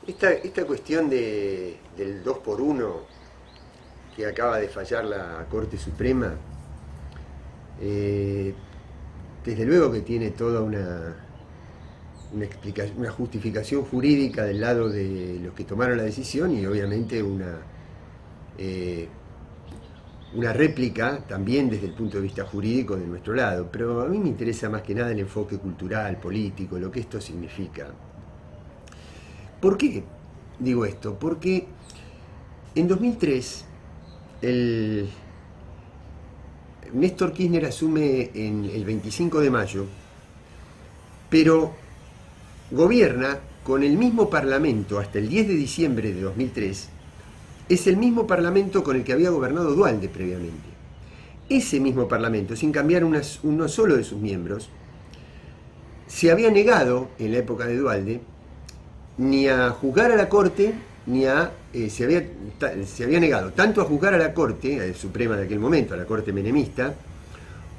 Esta cuestión del 2 por 1 que acaba de fallar la Corte Suprema, desde luego que tiene toda una justificación jurídica del lado de los que tomaron la decisión y obviamente una réplica también desde el punto de vista jurídico de nuestro lado. Pero a mí me interesa más que nada el enfoque cultural, político, lo que esto significa. ¿Por qué digo esto? Porque en 2003 Néstor Kirchner asume en el 25 de mayo, pero gobierna con el mismo parlamento hasta el 10 de diciembre de 2003. Es el mismo parlamento con el que había gobernado Duhalde previamente. Ese mismo parlamento, sin cambiar uno solo de sus miembros, se había negado en la época de Duhalde ni a juzgar a la Corte, se había negado tanto a juzgar a la Corte Suprema de aquel momento, a la Corte menemista,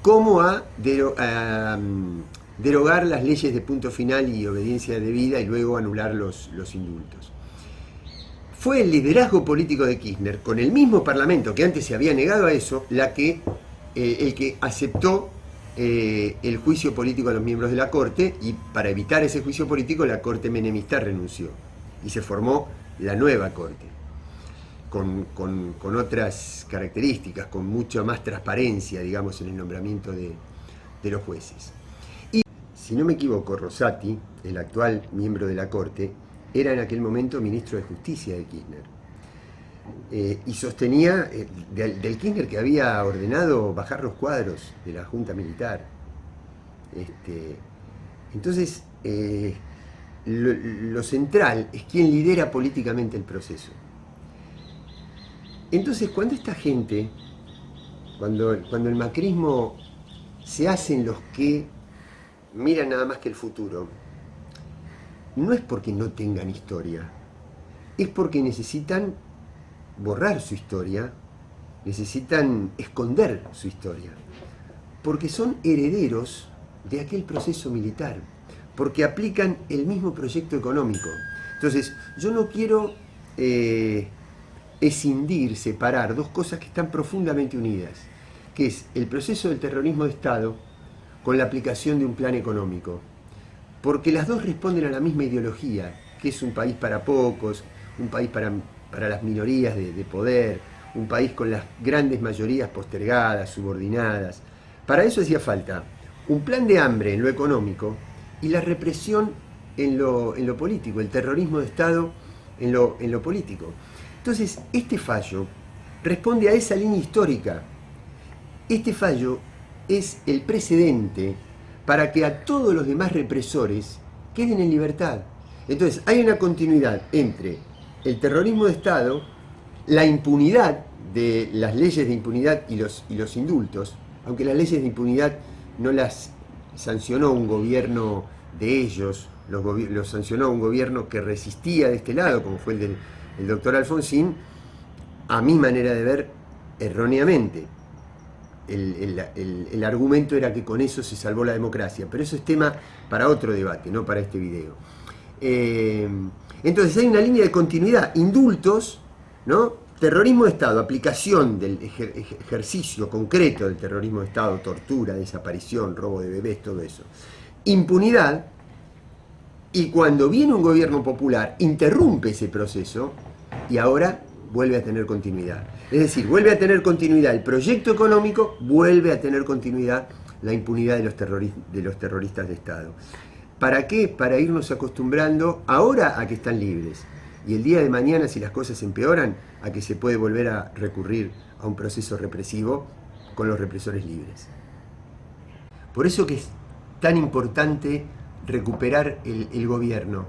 como a derogar las leyes de punto final y obediencia debida y luego anular los indultos. Fue el liderazgo político de Kirchner, con el mismo parlamento que antes se había negado a eso, el que aceptó el juicio político a los miembros de la Corte, y para evitar ese juicio político la Corte menemista renunció y se formó la nueva Corte con otras características, con mucha más transparencia, digamos, en el nombramiento de los jueces. Y si no me equivoco, Rosati, el actual miembro de la Corte, era en aquel momento ministro de Justicia de Kirchner. Y sostenía del Kirchner que había ordenado bajar los cuadros de la Junta Militar. Entonces, lo central es quien lidera políticamente el proceso. Entonces, cuando esta gente, cuando el macrismo se hacen los que miran nada más que el futuro, no es porque no tengan historia, es porque necesitan borrar su historia, necesitan esconder su historia, porque son herederos de aquel proceso militar, porque aplican el mismo proyecto económico. Entonces, yo no quiero escindir, separar dos cosas que están profundamente unidas, que es el proceso del terrorismo de Estado con la aplicación de un plan económico, porque las dos responden a la misma ideología, que es un país para pocos, un país para las minorías de poder, un país con las grandes mayorías postergadas, subordinadas. Para eso hacía falta un plan de hambre en lo económico y la represión en lo político, el terrorismo de Estado en lo político. Entonces, este fallo responde a esa línea histórica. Este fallo es el precedente para que a todos los demás represores queden en libertad. Entonces, hay una continuidad entre el terrorismo de Estado, la impunidad de las leyes de impunidad y los indultos, aunque las leyes de impunidad no las sancionó un gobierno de ellos, los sancionó un gobierno que resistía de este lado, como fue el del doctor Alfonsín, a mi manera de ver, erróneamente. El argumento era que con eso se salvó la democracia, pero eso es tema para otro debate, no para este video. Entonces hay una línea de continuidad, indultos, ¿no? Terrorismo de Estado, aplicación del ejercicio concreto del terrorismo de Estado, tortura, desaparición, robo de bebés, todo eso. Impunidad, y cuando viene un gobierno popular, interrumpe ese proceso y ahora vuelve a tener continuidad. Es decir, vuelve a tener continuidad el proyecto económico, vuelve a tener continuidad la impunidad de los terroristas de Estado. ¿Para qué? Para irnos acostumbrando ahora a que están libres. Y el día de mañana, si las cosas empeoran, a que se puede volver a recurrir a un proceso represivo con los represores libres. Por eso que es tan importante recuperar el gobierno,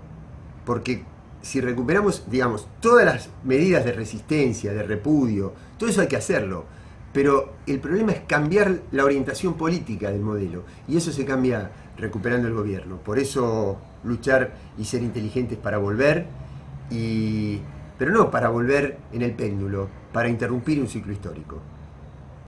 porque si recuperamos, digamos, todas las medidas de resistencia, de repudio, todo eso hay que hacerlo, pero el problema es cambiar la orientación política del modelo, y eso se cambia recuperando el gobierno. Por eso luchar y ser inteligentes para volver, pero no para volver en el péndulo, para interrumpir un ciclo histórico.